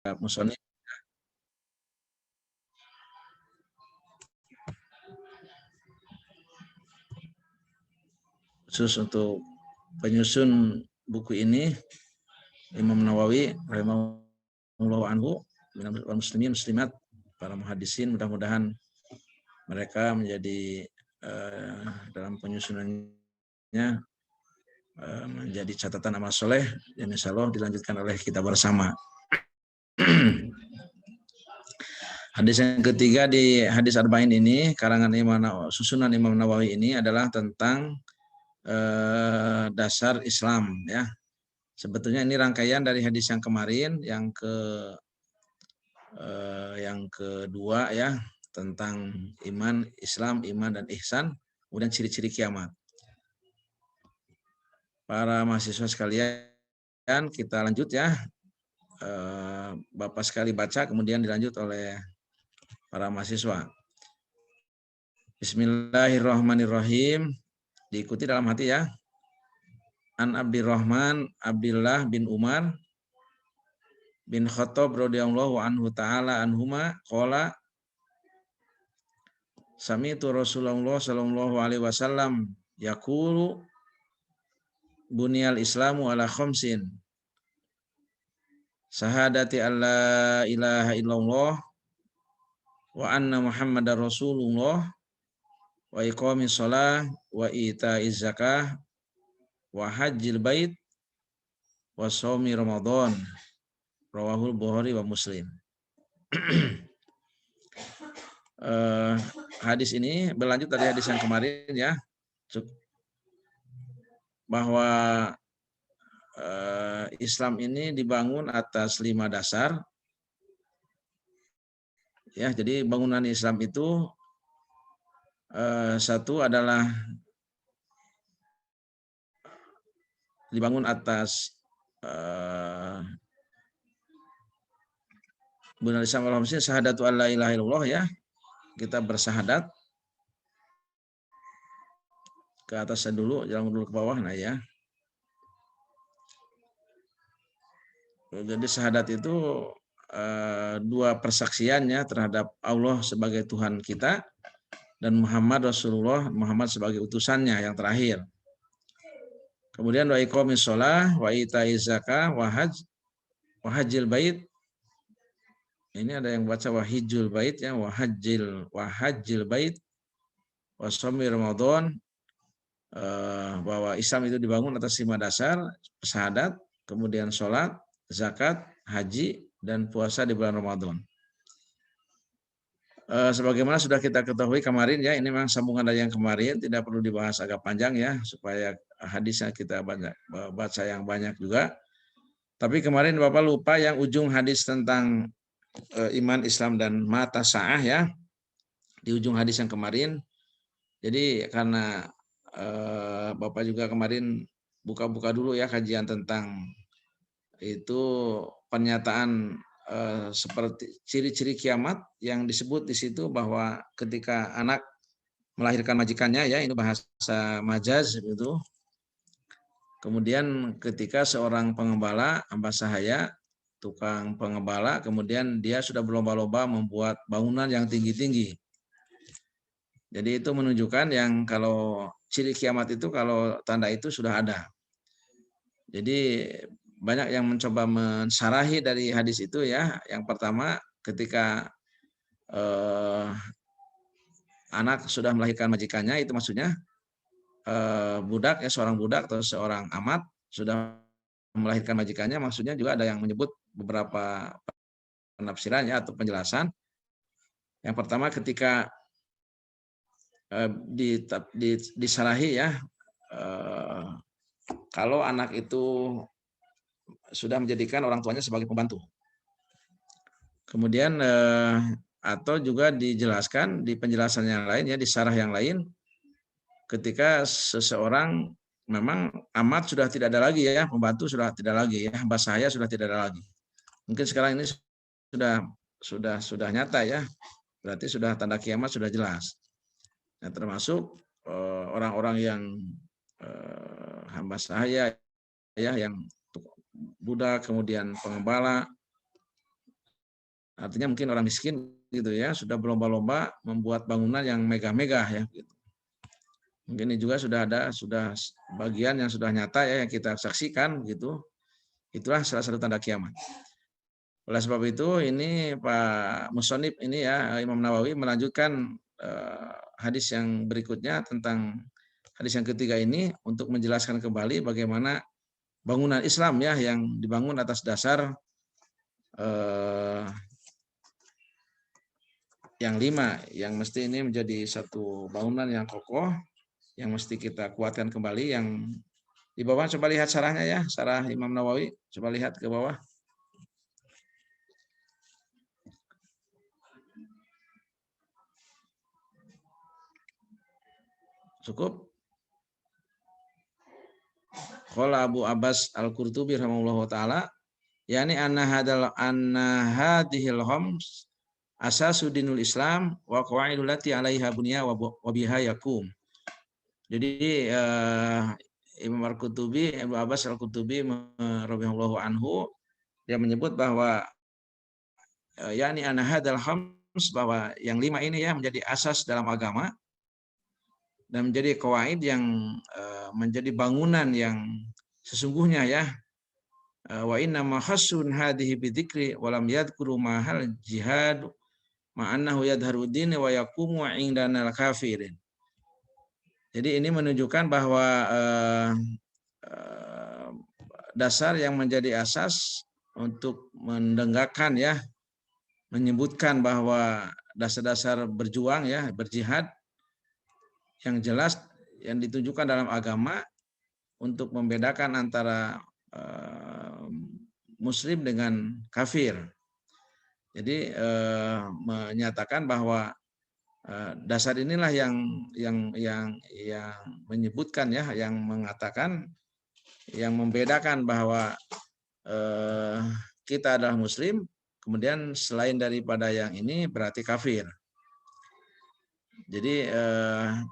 Musonif. Khusus untuk penyusun buku ini Imam Nawawi rahimahullahu anhu, muslimin muslimat, para muhaddisin, mudah-mudahan mereka menjadi dalam penyusunannya menjadi catatan amal soleh dan insya Allah dilanjutkan oleh kita bersama. Hadis yang ketiga di hadis Arba'in ini, karangan susunan Imam Nawawi ini adalah tentang dasar Islam, ya. Sebetulnya ini rangkaian dari hadis yang kemarin, yang kedua, ya, tentang iman, Islam, iman dan ihsan, kemudian ciri-ciri kiamat. Para mahasiswa sekalian, kita lanjut, ya. Bapak sekali baca, kemudian dilanjut oleh para mahasiswa. Bismillahirrahmanirrahim. Diikuti dalam hati, ya. An Abdurrahman Abdullah bin Umar bin Khattab radhiyallahu anhu ta'ala anhuma qala sami'tu Rasulullah sallallahu alaihi wasallam yaqulu bunyal islamu ala khamsin syahadati alla ilaha illallah wa anna muhammadar rasulullah wa iqamis shalah wa ita'iz zakah wa hajjil bait wa shaumi ramadan rawahul Bukhari wa Muslim. Hadis ini berlanjut dari hadis yang kemarin, ya, bahwa Islam ini dibangun atas 5 dasar, ya. Jadi bangunan Islam itu satu adalah dibangun atas bunal Islam al-khamsin syahadatu alla ilaha illallah, ya. Kita bersahadat. Ke atasnya dulu, jangan dulu ke bawah, nah, ya. Jadi syahadat itu dua persaksiannya terhadap Allah sebagai Tuhan kita dan Muhammad Rasulullah, Muhammad sebagai utusannya yang terakhir. Kemudian wa iqamis shalah wa itaiz zakah wa hajjil bait. Ini ada yang baca wa hijjul bait, ya, wa hajjil bait wa shaumi ramadan. Bahwa Islam itu dibangun atas 5 dasar, syahadat, kemudian sholat, zakat, haji, dan puasa di bulan Ramadan. Sebagaimana sudah kita ketahui kemarin, ya, ini memang sambungan dari yang kemarin, tidak perlu dibahas agak panjang, ya, supaya hadisnya kita baca yang banyak juga. Tapi kemarin Bapak lupa yang ujung hadis tentang iman, Islam, dan mata sa'ah, ya, di ujung hadis yang kemarin. Jadi karena Bapak juga kemarin buka-buka dulu, ya, kajian tentang itu pernyataan seperti ciri-ciri kiamat yang disebut di situ bahwa ketika anak melahirkan majikannya, ya, ini bahasa majaz itu. Kemudian ketika seorang pengembala, hamba sahaya, tukang pengembala, kemudian dia sudah berlomba-lomba membuat bangunan yang tinggi-tinggi. Jadi itu menunjukkan yang kalau ciri kiamat itu kalau tanda itu sudah ada. Jadi banyak yang mencoba mensyarahi dari hadis itu, ya. Yang pertama, ketika anak sudah melahirkan majikannya, itu maksudnya budak, ya, seorang budak atau seorang amat sudah melahirkan majikannya, maksudnya juga ada yang menyebut beberapa penafsirannya atau penjelasan. Yang pertama, ketika disarahi, ya, kalau anak itu sudah menjadikan orang tuanya sebagai pembantu. Kemudian atau juga dijelaskan di penjelasan yang lain, ya, di syarah yang lain, ketika seseorang memang amat sudah tidak ada lagi, ya, pembantu sudah tidak lagi, ya, hamba sahaya sudah tidak ada lagi. Mungkin sekarang ini sudah nyata, ya, berarti sudah tanda kiamat sudah jelas. Nah, termasuk orang-orang yang hamba sahaya, ya, yang budak, kemudian pengembala, Artinya mungkin orang miskin gitu ya, sudah berlomba-lomba membuat bangunan yang megah-megah ya gitu. Mungkin ini juga sudah bagian yang sudah nyata ya yang kita saksikan gitu. Itulah salah satu tanda kiamat. Oleh sebab itu ini Pak Musonib ini ya Imam Nawawi melanjutkan hadis yang berikutnya tentang hadis yang ketiga ini untuk menjelaskan kembali bagaimana bangunan Islam ya yang dibangun atas dasar yang 5 yang mesti ini menjadi satu bangunan yang kokoh yang mesti kita kuatkan kembali. Yang di bawah coba lihat sarahnya ya, sarah Imam Nawawi, coba lihat ke bawah. Cukup. Qala Abu Abbas Al-Qurtubi rahimahullahu taala, yani anna hadhil khams asasudinul Islam wa qawaidul lati 'alaiha bunya wa biha yakum. Jadi Imam Al-Qurtubi, Abu Abbas Al-Qurtubi radhiyallahu anhu dia menyebut bahwa yakni anna hadzal khams, bahwa yang 5 ini ya menjadi asas dalam agama dan menjadi qawaid yang menjadi bangunan yang sesungguhnya ya. Wa inna ma khassun hadhihi bidzikri wa lam yadhkuru mahal jihad ma'annahu yadharudin wa yaqumu 'indana al-kafirin. Jadi ini menunjukkan bahwa dasar yang menjadi asas untuk mendengarkan ya, menyebutkan bahwa dasar-dasar berjuang ya, berjihad yang jelas yang ditunjukkan dalam agama untuk membedakan antara muslim dengan kafir. Jadi menyatakan bahwa dasar inilah yang menyebutkan ya, yang mengatakan, yang membedakan bahwa kita adalah muslim, kemudian selain daripada yang ini berarti kafir. Jadi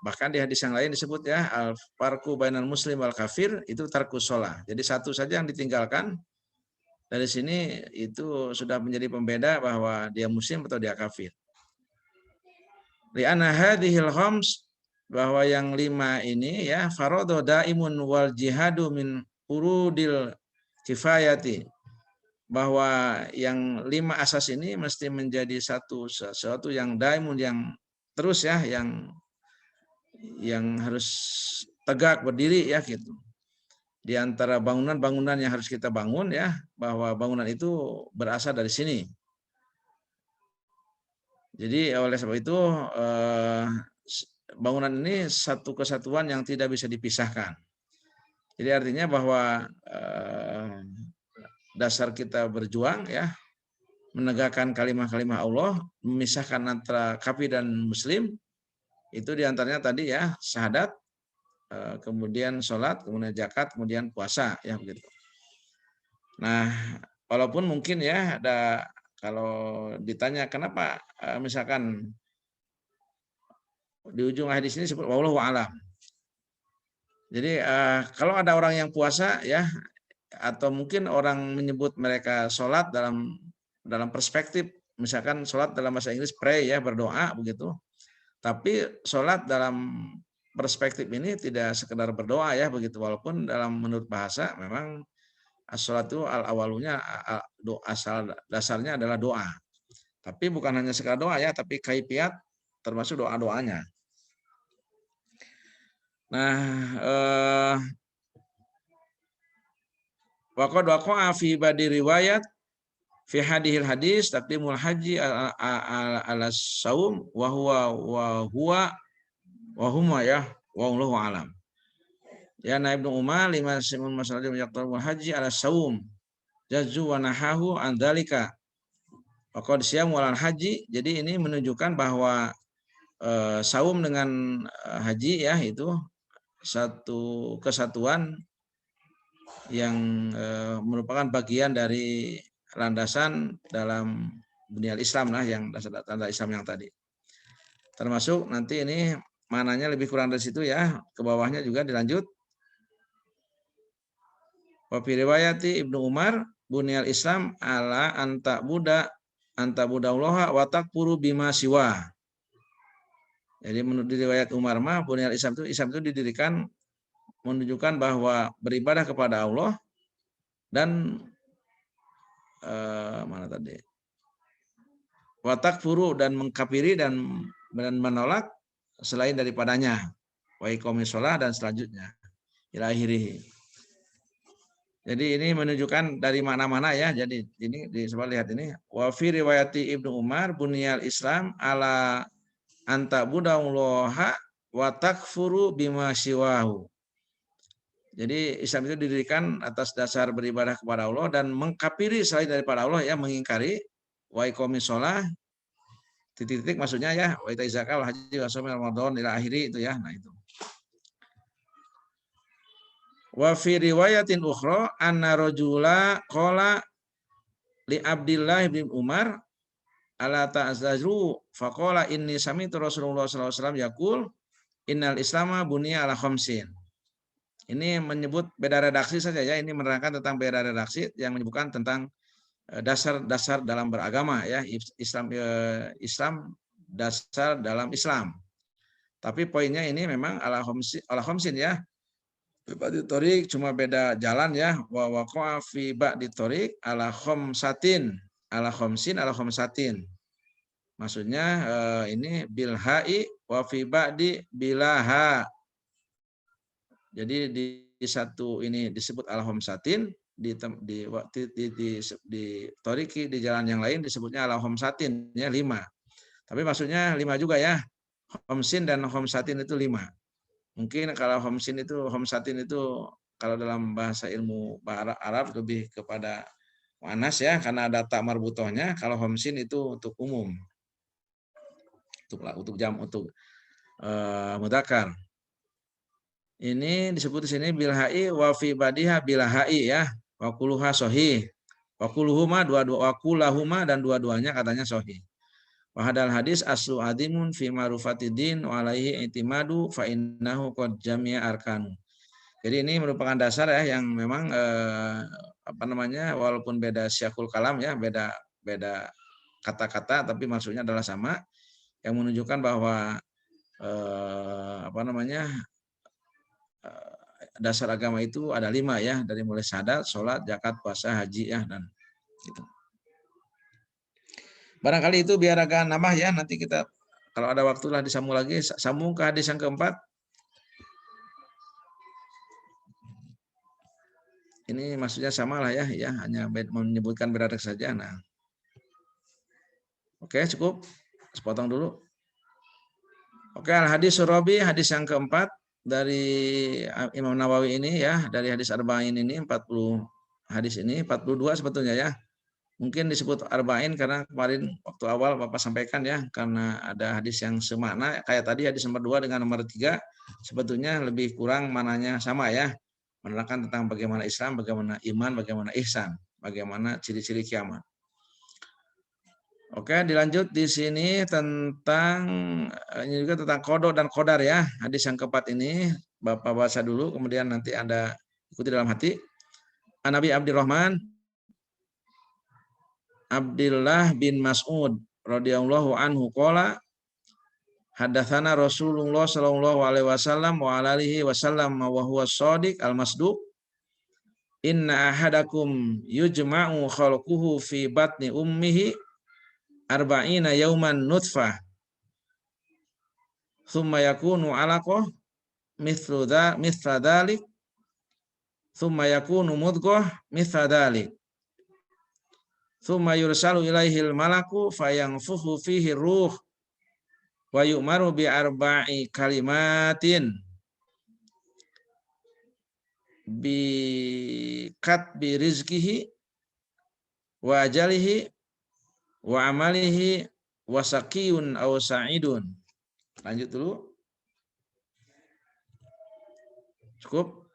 bahkan di hadis yang lain disebut ya, al-farqu bainal muslim wal kafir itu tarkus shalah. Jadi satu saja yang ditinggalkan dari sini itu sudah menjadi pembeda bahwa dia muslim atau dia kafir. Li'anna hadhil khams, bahwa yang 5 ini ya, faradhu daimun wal jihadu min urudil kifayati, bahwa yang 5 asas ini mesti menjadi sesuatu yang daimun, yang terus ya, yang harus tegak berdiri ya gitu. Di antara bangunan-bangunan yang harus kita bangun ya, bahwa bangunan itu berasal dari sini. Jadi oleh sebab itu bangunan ini satu kesatuan yang tidak bisa dipisahkan. Jadi artinya bahwa dasar kita berjuang ya, menegakkan kalimat-kalimat Allah, memisahkan antara kafir dan muslim, itu diantaranya tadi ya, syahadat, kemudian sholat, kemudian zakat, kemudian puasa ya begitu. Nah, walaupun mungkin ya ada, kalau ditanya kenapa misalkan di ujung hadis ini disebut wallahu a'lam. Jadi kalau ada orang yang puasa ya, atau mungkin orang menyebut mereka sholat dalam perspektif, misalkan sholat dalam bahasa Inggris pray ya, berdoa begitu. Tapi sholat dalam perspektif ini tidak sekedar berdoa ya begitu, walaupun dalam menurut bahasa memang as-sholat itu al-awalunya asal dasarnya adalah doa. Tapi bukan hanya sekadar doa ya, tapi kaifiat termasuk doa-doanya. Nah, waqad waqa'a fi badi riwayat fi hadhil hadis taqdimul haji ala saum wa huma ya wallahu alam. Ya Ibnu Umar lima simun masalah yaqtarul haji ala saum jazu wa nahahu an dzalika. Waqad siyam wal haji. Jadi ini menunjukkan bahwa saum dengan haji ya itu satu kesatuan yang merupakan bagian dari landasan dalam bunyal Islam lah, yang dasar Islam yang tadi. Termasuk nanti ini mananya lebih kurang dari situ ya, ke bawahnya juga dilanjut. Wa fi riwayati Ibnu Umar bunyal Islam ala anta buda antabudallaha wa takfuru bima siwa. Jadi menurut riwayat Umar mah bunyal Islam itu didirikan menunjukkan bahwa beribadah kepada Allah dan mana tadi? Wa takfuru dan mengkafiri dan menolak selain daripadanya. Wa iqamis shalah dan selanjutnya ila akhirih. Jadi ini menunjukkan dari mana-mana ya. Jadi ini coba lihat ini. Wa fi riwayati Ibnu Umar bunyal Islam ala anta budallaha wa takfuru bima siwahu. Jadi Islam itu didirikan atas dasar beribadah kepada Allah dan mengkafiri selain daripada Allah ya, mengingkari wa iqamis shalah titik-titik maksudnya ya wa ita'iz zakat wal haji wa shaum ramadan ila akhiri itu ya. Nah itu. Wa fi riwayatin ukhra anna rajula qala li Abdillah bin Umar ala ta'zazru faqala inni sami'tu Rasulullah sallallahu alaihi wasallam yaqul innal islama buniya ala khamsin. Ini menyebut beda redaksi saja ya, ini menerangkan tentang beda redaksi yang menyebutkan tentang dasar-dasar dalam beragama ya, Islam dasar dalam Islam. Tapi poinnya ini memang ala khamsin ya. Ba'di thoriq cuma beda jalan ya, wa waqa'a fi ba'di thoriq ala khamsatin, ala khamsin ala khamsatin. Maksudnya ini bil ha'i wa fi ba'di bilaha. Jadi di satu ini disebut ala khamsatin, di thoriqi di jalan yang lain disebutnya ala khamsatin ya 5. Tapi maksudnya 5 juga ya. Khamsin dan khamsatin itu 5. Mungkin kalau khamsin itu khamsatin itu kalau dalam bahasa ilmu Arab lebih kepada muannas ya karena ada ta marbutohnya. Kalau khamsin itu untuk umum. Untuk jam untuk mudzakkar. Ini disebut di sini bil ha'i wa fi badiha bil ha'i ya. Wa kulluha sahih. Wa kulluhuma dua-dua wa kullahuma dan dua-duanya katanya sahih. Wa hadal hadis aslu adimun fi ma'rufatidin wa alaihi i'timadu fa innahu qad jami'a arkanu. Jadi ini merupakan dasar ya yang memang walaupun beda syakul kalam ya, beda kata-kata tapi maksudnya adalah sama yang menunjukkan bahwa dasar agama itu ada 5 ya, dari mulai syahadat, sholat, zakat, puasa, haji ya dan gitu. Barangkali itu biar agak nambah ya, nanti kita kalau ada waktu lah disambung lagi, sambung ke hadis yang keempat. Ini maksudnya sama lah ya, hanya menyebutkan beradak saja. Nah, oke cukup, sepotong dulu. Oke, al-hadis surabi, hadis yang keempat dari Imam Nawawi ini ya, dari hadis arba'in ini 40 hadis ini 42 sebetulnya ya. Mungkin disebut arba'in karena kemarin waktu awal Bapak sampaikan ya, karena ada hadis yang semakna kayak tadi hadis nomor 2 dengan nomor 3 sebetulnya lebih kurang mananya sama ya. Menerangkan tentang bagaimana Islam, bagaimana iman, bagaimana ihsan, bagaimana ciri-ciri kiamat. Oke, dilanjut di sini tentang ini juga tentang qada dan qadar ya. Hadis yang keempat ini Bapak baca dulu, kemudian nanti Anda ikuti dalam hati. An-Nabi Abdurrahman Abdullah bin Mas'ud radhiyallahu anhu qala hadatsana Rasulullah sallallahu alaihi wasallam wa alihi wasallam wa huwa shadiq al-masduq inna ahadakum yujma'u khalquhu fi batni ummihi arba'ina yauman nutfah thumma yakunu 'alaqah mithla dhalik thumma yakunu mudghah mithla dhalik thumma yursalu ilaihil malaku fayanfukhu fihi ruh wa yu'maru bi arba'i kalimatin bi katbi rizqihi wa ajalihi wa amalihi wa saqiyun aw sa'idun. Lanjut dulu. Cukup.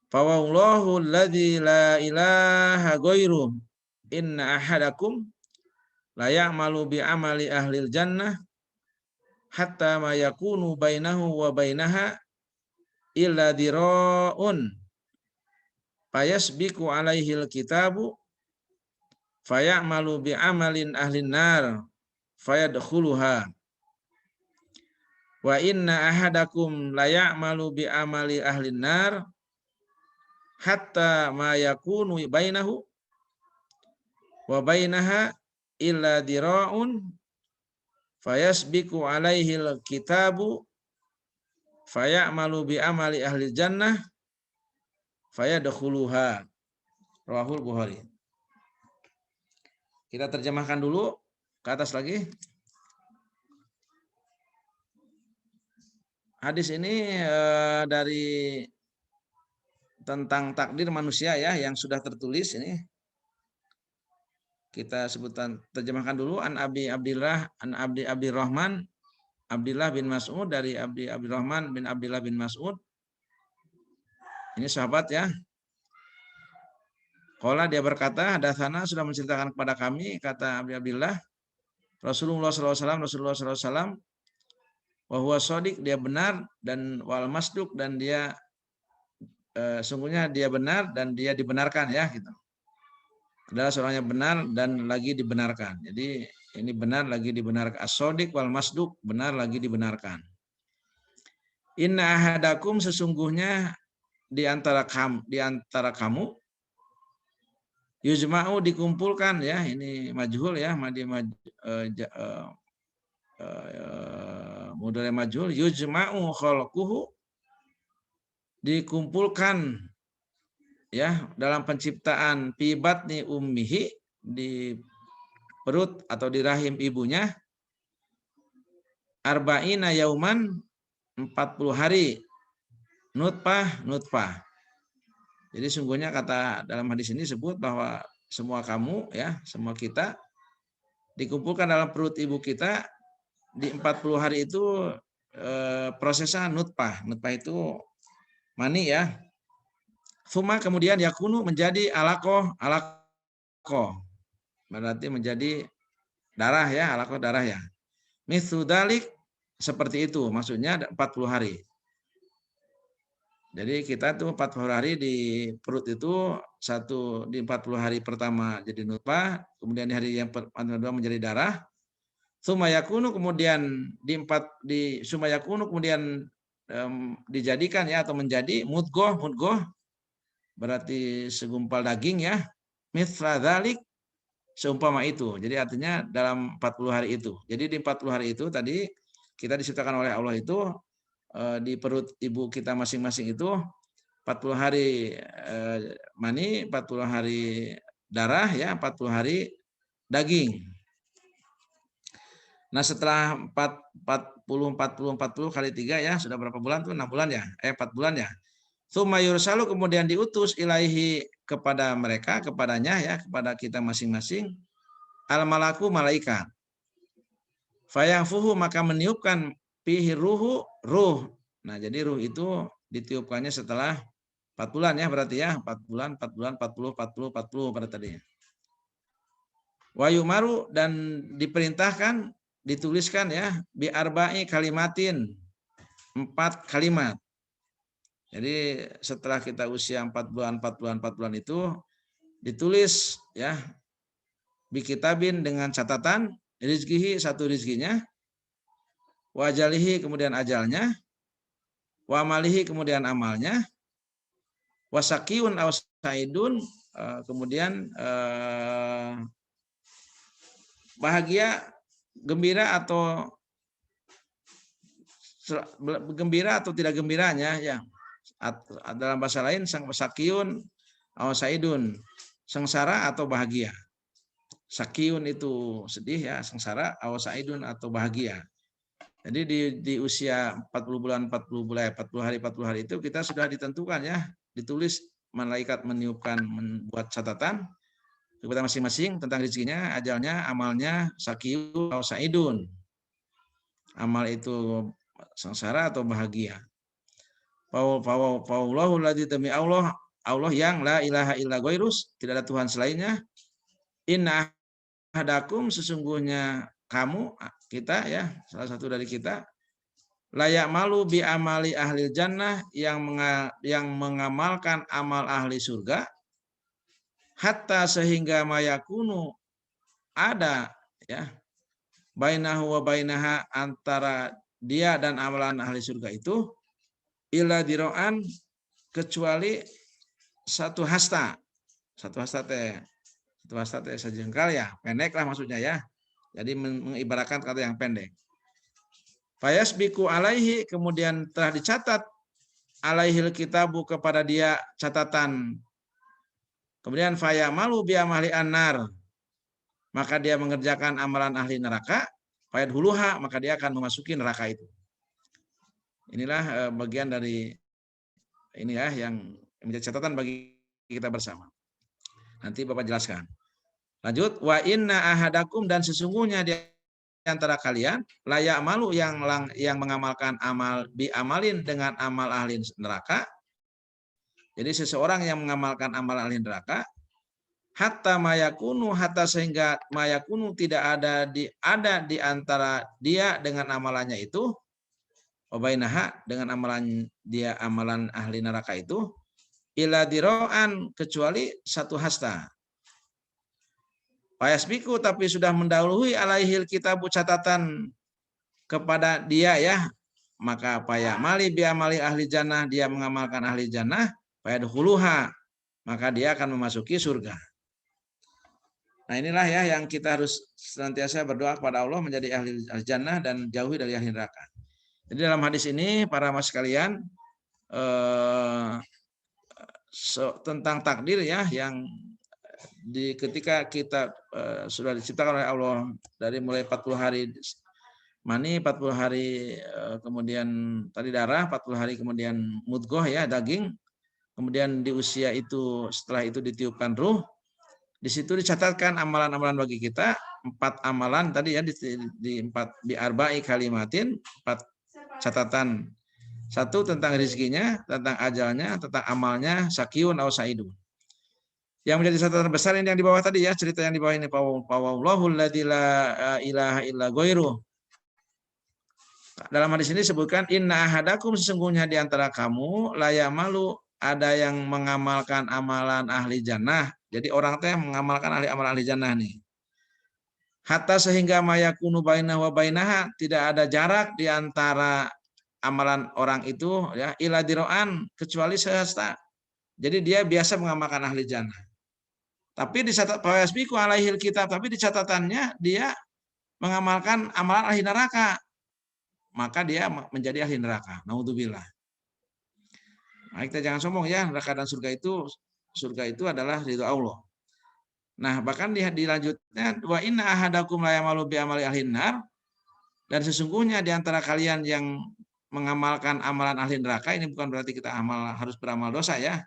Fa wallahu alladzi la ilaha ghairuh inna ahadakum la ya'malu bi amali ahlil jannah hatta ma yakunu bainahu wa bainaha illa dira'un fayasbiqu alaihil kitabu fayamalu bi amalin ahlin nar fayadkhuluha wa inna ahadakum la ya'malu bi amali ahlin nar hatta ma yakunu bainahu wa bainaha illa dira'un fayasbiqu alaihi al-kitabu fayamalu bi amali ahli jannah fayadkhuluha. Rawahul Bukhari. Kita terjemahkan dulu ke atas lagi. Hadis ini dari tentang takdir manusia ya yang sudah tertulis ini. Kita sebutan terjemahkan dulu an Abdirrahman Abdullah bin Mas'ud dari Abdirrahman bin Abdullah bin Mas'ud. Ini sahabat ya. Qala dia berkata, hadatsana sudah menceritakan kepada kami kata Abdullah Rasulullah SAW wa huwa shadiq dia benar dan wal masduq dan dia sungguhnya dia benar dan dia dibenarkan ya gitu. Adalah seorang yang benar dan lagi dibenarkan. Jadi ini benar lagi dibenarkan. As-shadiq wal masduq benar lagi dibenarkan. Inna ahadakum sesungguhnya di antara kamu yujma'u dikumpulkan ya ini majhul ya mudhari majhul yujma'u khalquhu dikumpulkan ya dalam penciptaan fi batni ummihi di perut atau di rahim ibunya arba'ina yauman 40 hari nutfah. Jadi sungguhnya kata dalam hadis ini disebut bahwa semua kamu ya semua kita dikumpulkan dalam perut ibu kita di 40 hari itu prosesnya nutfah. Nutfah itu mani ya. Suma kemudian yakunu menjadi alaqah. Berarti menjadi darah ya, alaqah darah ya. Mithlu dzalik seperti itu, maksudnya 40 hari. Jadi kita tuh 40 hari di perut itu di 40 hari pertama jadi nutfah, kemudian di hari yang kedua menjadi darah. Suma yakunu kemudian suma yakunu kemudian dijadikan ya atau menjadi mudghah berarti segumpal daging ya. Mithla dzalik seumpama itu. Jadi artinya dalam 40 hari itu. Jadi di 40 hari itu tadi kita diciptakan oleh Allah itu di perut ibu kita masing-masing itu 40 hari mani, 40 hari darah ya, 40 hari daging. Nah, setelah 40 kali 3 ya, sudah berapa bulan tuh? 6 bulan ya? 4 bulan ya. Tsumma yursalu kemudian diutus ilaihi kepadanya ya, kepada kita masing-masing al malaku malaikat. Fayanfuhu maka meniupkan fihi ruh. Nah, jadi ruh itu ditiupkannya setelah 4 bulan ya berarti ya, 4 bulan 40 pada tadinya. Wa yumaru dan diperintahkan dituliskan ya bi arba'i kalimatin 4 kalimat. Jadi setelah kita usia 4 bulan itu ditulis ya bi kitabin dengan catatan rizkihi satu rizkinya, wajalihi kemudian ajalnya, wa amalihi kemudian amalnya, wasakiyun aw saidun kemudian bahagia gembira atau tidak gembiranya ya. Dalam bahasa lain sang sakiyun aw saidun sengsara atau bahagia. Sakiyun itu sedih ya, sengsara, aw saidun atau bahagia. Jadi di usia 40 hari itu kita sudah ditentukan ya, ditulis malaikat membuat catatan kepada masing-masing tentang rezekinya, ajalnya, amalnya, sakiyun aw saidun. Amal itu sengsara atau bahagia. Fa'allahu ladzi demi Allah yang la ilaha illa ghairus, tidak ada Tuhan selainnya. Inna ahadakum sesungguhnya kamu kita ya, salah satu dari kita layak malu bi amali ahli jannah yang mengamalkan amal ahli surga hatta sehingga mayakunu ada ya bainahu wa bainaha antara dia dan amalan ahli surga itu illa diro'an kecuali satu hasta teh sejengkal ya, pendek lah maksudnya ya. Jadi mengibaratkan kata yang pendek. Fayasbiku alaihi, kemudian telah dicatat alaihil kitabu kepada dia catatan. Kemudian fayamalu bi'amali annar, maka dia mengerjakan amalan ahli neraka. Fayadhuluha, maka dia akan memasuki neraka itu. Inilah bagian dari ini ya yang menjadi catatan bagi kita bersama. Nanti Bapak jelaskan. Lanjut, wa inna ahadakum, dan sesungguhnya di antara kalian layak malu yang mengamalkan amal bi amalin dengan amal ahli neraka. Jadi seseorang yang mengamalkan amal ahli neraka hatta mayakunu, hatta sehingga mayakunu tidak ada di antara dia dengan amalannya itu, wabainaha dengan amalan dia, amalan ahli neraka itu, ila diro'an kecuali satu hasta. Fayasbiku, tapi sudah mendahului alaihil kitabu catatan kepada dia ya, maka mali biamali ahli jannah, dia mengamalkan ahli jannah, fayadkhuluha, maka dia akan memasuki surga. Nah inilah ya yang kita harus senantiasa berdoa kepada Allah menjadi ahli jannah dan jauhi dari ahli neraka. Jadi dalam hadis ini para mas sekalian tentang takdir ya, yang ketika kita sudah diciptakan oleh Allah dari mulai 40 hari mani, 40 hari kemudian tadi darah, 40 hari kemudian mudghah ya, daging, kemudian di usia itu setelah itu ditiupkan ruh. Di situ dicatatkan amalan-amalan bagi kita, 4 amalan tadi ya, di arba'i kalimatin, 4 catatan. 1 tentang rezekinya, tentang ajalnya, tentang amalnya, sakyun aw saidun. Yang menjadi catatan besar ini yang di bawah tadi ya, cerita yang di bawah ini, fawallahul ladzi la ilaha illa ghairuh. Dalam hadis ini disebutkan inna ahadakum, sesungguhnya di antara kamu layamalu, ada yang mengamalkan amalan ahli jannah. Jadi orang teh mengamalkan amalan ahli jannah nih. Hatta sehingga mayakunu bainahu wa bainaha, tidak ada jarak di antara amalan orang itu ya, ila diro'an kecuali sehasta. Jadi dia biasa mengamalkan ahli jannah. Tapi dicatat fayasbiku alaihil kitab, tapi di catatannya dia mengamalkan amalan ahli neraka. Maka dia menjadi ahli neraka. Naudzubillah. Nah, kita jangan sombong ya, neraka dan surga itu adalah ridho Allah. Nah, bahkan dilanjutnya wa inna ahadakum la yamalu bi amali ahli nar, dan sesungguhnya di antara kalian yang mengamalkan amalan ahli neraka, ini bukan berarti kita harus beramal dosa ya.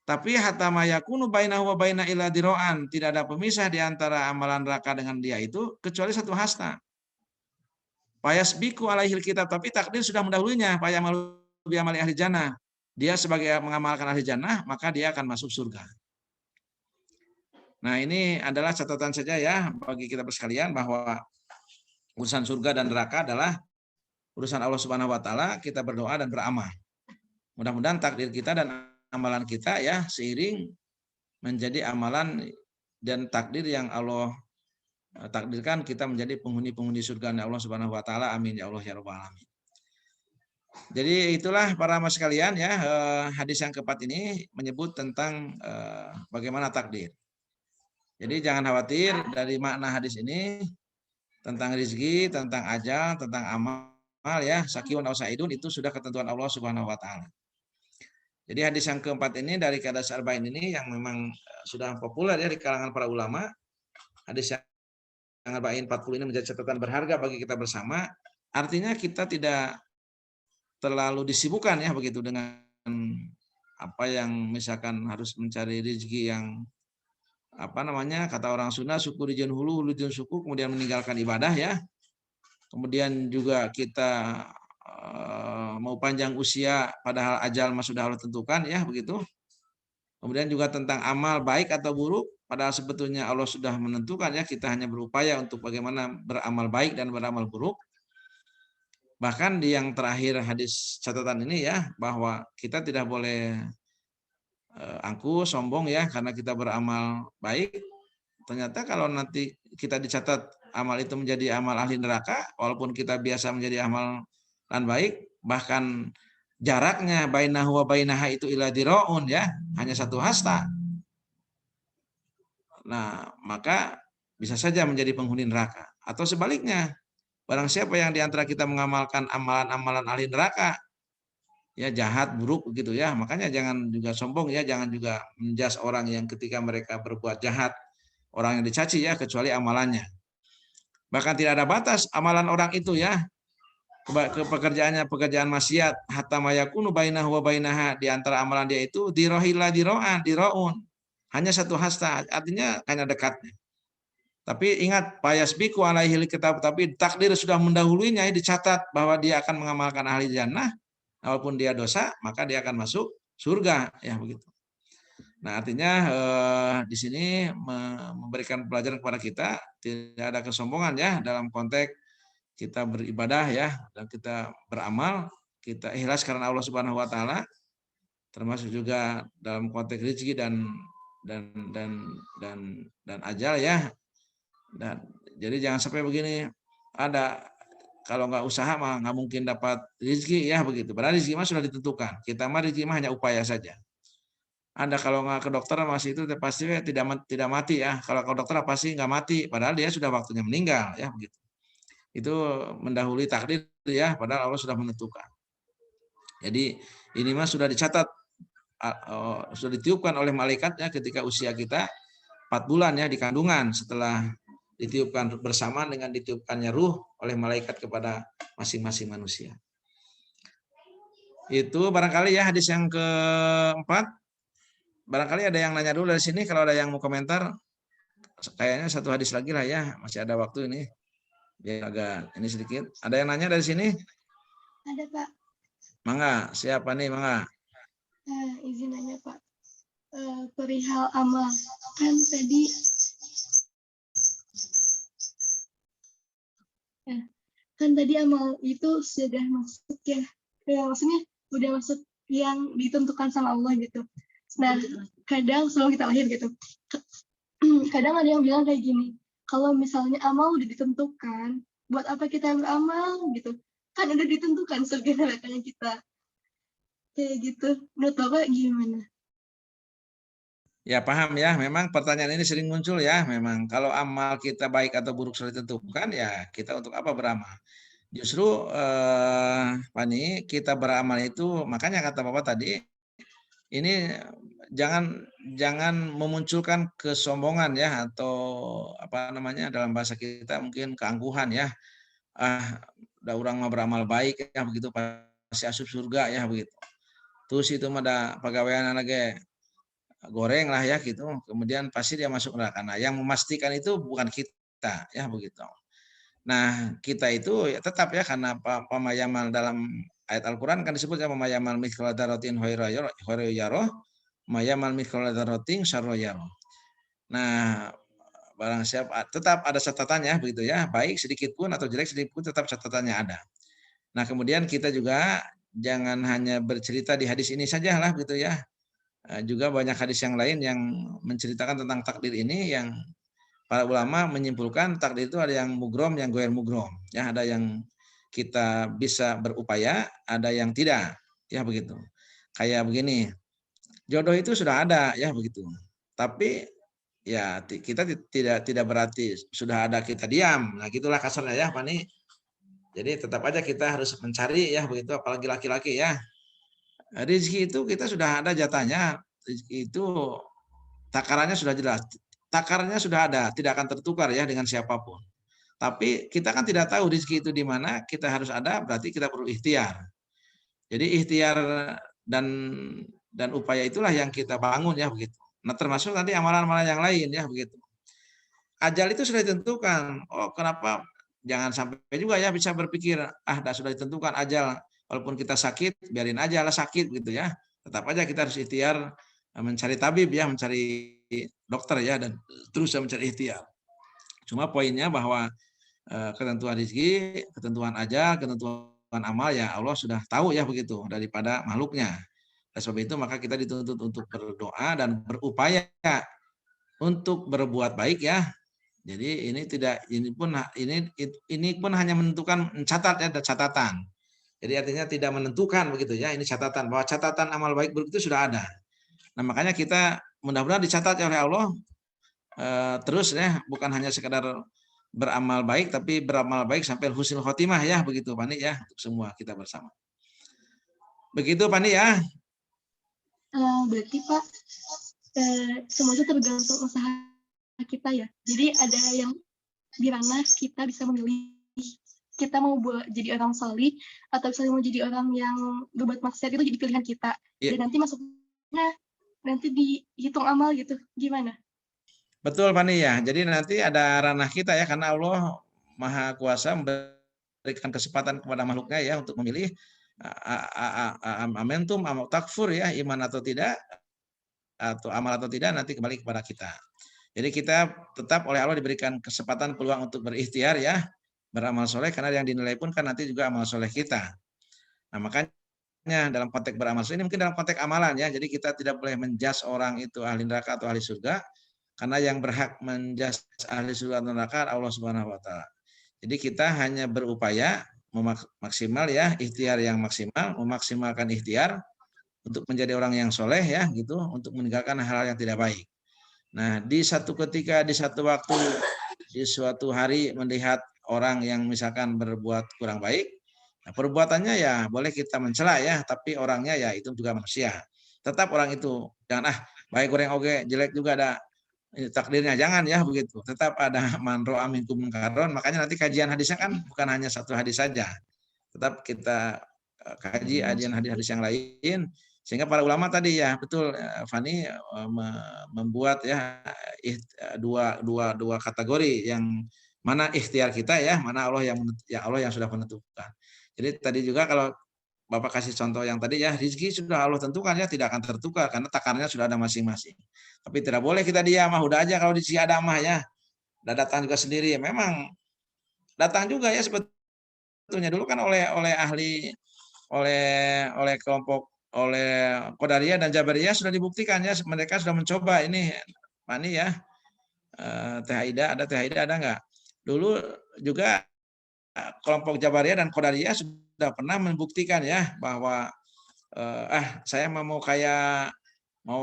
Tapi hatta mayakunu bainahu wa baina illa diro'an, tidak ada pemisah di antara amalan neraka dengan dia itu kecuali satu hasta. Fayasbiku alaihil kitab, tapi takdir sudah mendahulunya, fayamalu bi amali ahli jannah. Dia sebagai mengamalkan ahli jannah, maka dia akan masuk surga. Nah, ini adalah catatan saja ya bagi kita sekalian, bahwa urusan surga dan neraka adalah urusan Allah Subhanahu wa taala. Kita berdoa dan beramal. Mudah-mudahan takdir kita dan amalan kita ya seiring menjadi amalan dan takdir yang Allah takdirkan, kita menjadi penghuni-penghuni surga Allah Subhanahu wa taala. Amin ya Allah ya rabbal alamin. Jadi itulah para mas sekalian ya, hadis yang keempat ini menyebut tentang bagaimana takdir. Jadi jangan khawatir dari makna hadis ini tentang rezeki, tentang ajal, tentang amal ya, sakyun aw saidun, itu sudah ketentuan Allah Subhanahu wa taala. Jadi hadis yang keempat ini dari Qadas Arba'in ini yang memang sudah populer ya di kalangan para ulama. Hadis yang Arba'in 40 ini menjadi catatan berharga bagi kita bersama. Artinya kita tidak terlalu disibukkan ya begitu dengan apa yang misalkan harus mencari rezeki yang kata orang Sunda, syukur rijun hulu, hulu rijun suku, kemudian meninggalkan ibadah ya. Kemudian juga kita mau panjang usia padahal ajal sudah Allah tentukan ya begitu. Kemudian juga tentang amal baik atau buruk, padahal sebetulnya Allah sudah menentukan ya, kita hanya berupaya untuk bagaimana beramal baik dan beramal buruk. Bahkan di yang terakhir hadis catatan ini ya, bahwa kita tidak boleh angkuh, sombong ya karena kita beramal baik. Ternyata kalau nanti kita dicatat amal itu menjadi amal ahli neraka, walaupun kita biasa menjadi amal dan baik, bahkan jaraknya bainahu wa bainaha itu ila diraun ya, hanya satu hasta. Nah, maka bisa saja menjadi penghuni neraka. Atau sebaliknya, barang siapa yang diantara kita mengamalkan amalan-amalan ahli neraka, ya jahat, buruk begitu ya. Makanya jangan juga sombong ya, jangan juga menjas orang yang ketika mereka berbuat jahat, orang yang dicaci ya, kecuali amalannya. Bahkan tidak ada batas amalan orang itu ya, ke pekerjaannya pekerjaan maksiat, hatta mayakunu bainahu wa bainaha, di antara amalan dia itu dirohila diroun. Hanya satu hasta, artinya hanya dekatnya. Tapi ingat, payasbiku alaihi kitab, tapi takdir sudah mendahulunya, dicatat bahwa dia akan mengamalkan ahli jannah, walaupun dia dosa, maka dia akan masuk surga, ya begitu. Nah, artinya di sini memberikan pelajaran kepada kita, tidak ada kesombongan ya dalam konteks kita beribadah ya, dan kita beramal, kita ikhlas karena Allah Subhanahu wa taala, termasuk juga dalam konteks rezeki dan dan ajal ya. Dan jadi jangan sampai begini, ada kalau nggak usaha mah nggak mungkin dapat rezeki ya begitu. Padahal rezeki mah sudah ditentukan. Kita mah rezeki mah hanya upaya saja. Anda kalau nggak ke dokter masih itu pasti tidak mati ya. Kalau ke dokter pasti nggak mati. Padahal dia sudah waktunya meninggal ya begitu. Itu mendahului takdir ya. Padahal Allah sudah menentukan. Jadi ini mah sudah dicatat, sudah ditiupkan oleh malaikatnya ketika usia kita 4 bulan ya di kandungan, setelah ditiupkan bersama dengan ditiupkannya ruh oleh malaikat kepada masing-masing manusia. Itu barangkali ya hadis yang keempat. Barangkali ada yang nanya dulu dari sini, kalau ada yang mau komentar, kayaknya satu hadis lagi lah ya, masih ada waktu ini. Biar agak ini sedikit. Ada yang nanya dari sini? Ada Pak. Mangga, siapa nih mangga? Izin nanya Pak. Perihal amal kan tadi amal itu sudah masuk ya, maksudnya udah masuk yang ditentukan sama Allah gitu. Nah kadang sebelum kita lahir gitu, kadang ada yang bilang kayak gini, kalau misalnya amal udah ditentukan, buat apa kita beramal gitu, kan udah ditentukan surga nerakanya kita, kayak gitu. Menurut Bapak gimana? Ya paham ya, memang pertanyaan ini sering muncul ya. Memang kalau amal kita baik atau buruk sudah ditentukan, ya kita untuk apa beramal? Justru Fani, kita beramal itu, makanya kata Bapak tadi, ini jangan memunculkan kesombongan ya, atau apa namanya dalam bahasa kita mungkin keangkuhan ya. Udah orang mau beramal baik ya begitu, pasti asup surga ya begitu. Terus itu mah ada pegawaian lagi goreng lah ya gitu, kemudian pasti dia masuk neraka. Nah, yang memastikan itu bukan kita ya begitu. Nah, kita itu ya tetap ya, karena pemayamal dalam ayat Al-Qur'an kan disebut ya, pemayamal mithqala dzarratin khairan yarah, mayamal mithqala dzarratin syarran yarah. Nah, barang siapa tetap ada catatannya begitu ya, baik sedikit pun atau jelek sedikit pun tetap catatannya ada. Nah, kemudian kita juga jangan hanya bercerita di hadis ini saja lah gitu ya. Juga banyak hadis yang lain yang menceritakan tentang takdir ini, yang para ulama menyimpulkan takdir itu ada yang mugrom, yang goer mugrom. Ya, ada yang kita bisa berupaya, ada yang tidak. Ya begitu. Kayak begini, jodoh itu sudah ada ya begitu. Tapi ya kita tidak berarti sudah ada kita diam. Nah, gitulah kasarnya ya, Pak nih. Jadi tetap aja kita harus mencari ya begitu, apalagi laki-laki ya. Rezeki itu kita sudah ada jatahnya. Rezeki itu takarannya sudah jelas. Takarannya sudah ada, tidak akan tertukar ya dengan siapapun. Tapi kita kan tidak tahu rezeki itu di mana, kita harus ada, berarti kita perlu ikhtiar. Jadi ikhtiar dan upaya itulah yang kita bangun ya begitu. Nah, termasuk nanti amalan-amalan yang lain ya begitu. Ajal itu sudah ditentukan. Oh, kenapa jangan sampai juga ya bisa berpikir, sudah ditentukan ajal, walaupun kita sakit, biarin aja lah sakit gitu ya. Tetap aja kita harus ikhtiar mencari tabib ya, mencari dokter ya, dan terus mencari ikhtiar. Cuma poinnya bahwa ketentuan rezeki, ketentuan ajal, ketentuan amal ya Allah sudah tahu ya begitu daripada makhluknya. Oleh sebab itu maka kita dituntut untuk berdoa dan berupaya untuk berbuat baik ya. Jadi ini pun hanya menentukan, mencatat ya, ada catatan. Jadi artinya tidak menentukan begitu ya. Ini catatan bahwa catatan amal baik buruk itu sudah ada. Nah, makanya kita mudah-mudahan dicatat oleh Allah terus ya, bukan hanya sekadar beramal baik tapi beramal baik sampai husnul khotimah ya, begitu Pani ya, untuk semua kita bersama. Begitu Pani ya. Berarti Pak, semua itu tergantung usaha kita ya. Jadi ada yang di mana kita bisa memilih kita mau jadi orang solih atau misalnya mau jadi orang yang berbuat maksiat, itu jadi pilihan kita. Ya. Dan nanti masuknya nanti dihitung amal gitu. Gimana? Betul Pani ya. Jadi nanti ada ranah kita ya, karena Allah Maha Kuasa memberikan kesempatan kepada makhluknya ya untuk memilih amentum amal takfur ya, iman atau tidak, atau amal atau tidak, nanti kembali kepada kita. Jadi kita tetap oleh Allah diberikan kesempatan peluang untuk berikhtiar ya, beramal soleh, karena yang dinilai pun kan nanti juga amal soleh kita. Nah makanya dalam konteks beramal soleh ini mungkin dalam konteks amalan ya, jadi kita tidak boleh menjudge orang itu ahli neraka atau ahli surga, karena yang berhak menjudge ahli surga atau neraka Allah Subhanahu wa taala. Jadi kita hanya berupaya maksimal ya, ikhtiar yang maksimal, memaksimalkan ikhtiar untuk menjadi orang yang soleh ya gitu, untuk meninggalkan hal-hal yang tidak baik. Nah, di satu ketika, di satu waktu, di suatu hari melihat orang yang misalkan berbuat kurang baik, nah perbuatannya ya boleh kita mencela ya, tapi orangnya ya itu juga manusia. Tetap orang itu jangan baik goreng oge, jelek juga ada takdirnya, jangan ya begitu. Tetap ada man ra'a minkum munkaron. Makanya nanti kajian hadisnya kan bukan hanya satu hadis saja. Tetap kita kaji kajian hadis-hadis yang lain, sehingga para ulama tadi ya betul Fani membuat ya dua kategori, yang mana ikhtiar kita ya, mana Allah yang sudah menentukan. Jadi tadi juga kalau Bapak kasih contoh yang tadi ya, rezeki sudah Allah tentukan ya, tidak akan tertukar karena takarannya sudah ada masing-masing. Tapi tidak boleh kita diam, udah aja kalau rezeki ada mah ya. Udah datang juga sendiri. Memang datang juga ya sebetulnya dulu kan oleh ahli, oleh kelompok, oleh Qadariyah dan Jabariyah sudah dibuktikan ya, mereka sudah mencoba ini Pani ya, Teh Aida ada nggak? Dulu juga kelompok Jabariyah dan Qadariyah sudah pernah membuktikan ya bahwa saya mau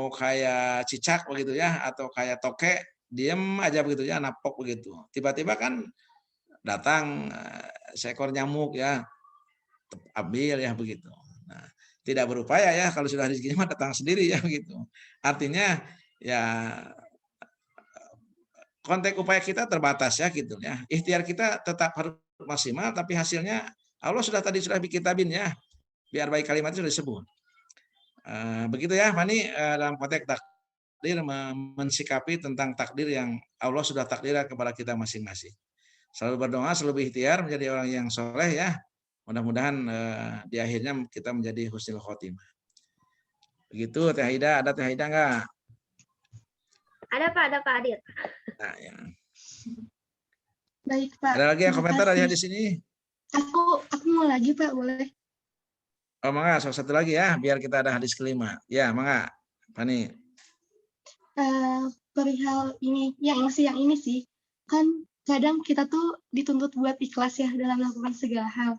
kayak cicak begitu ya, atau kayak tokek, diem aja begitu ya, napok begitu. Tiba-tiba kan datang seekor nyamuk ya, ambil ya begitu. Nah, tidak berupaya ya, kalau sudah rezekinya mah datang sendiri ya begitu. Artinya ya konteks upaya kita terbatas ya gitu ya. Ikhtiar kita tetap harus maksimal, tapi hasilnya Allah sudah kitabin ya. Biar baik kalimat itu sudah disebut. Begitu ya Fani, dalam konteks takdir, mensikapi tentang takdir yang Allah sudah takdirkan kepada kita masing-masing. Selalu berdoa, selalu berikhtiar menjadi orang yang soleh ya. Mudah-mudahan di akhirnya kita menjadi husnul khotimah. Begitu Teh Haida, ada Teh Haida enggak? Ada Pak Adit. Nah, ya. Baik Pak. Ada lagi yang komentar dari di sini? Aku mau lagi Pak, boleh? Oh mangga, satu lagi ya, biar kita ada hadis kelima. Ya mangga, Fani. Perihal ini, yang ini sih, kan kadang kita tuh dituntut buat ikhlas ya dalam melakukan segala hal.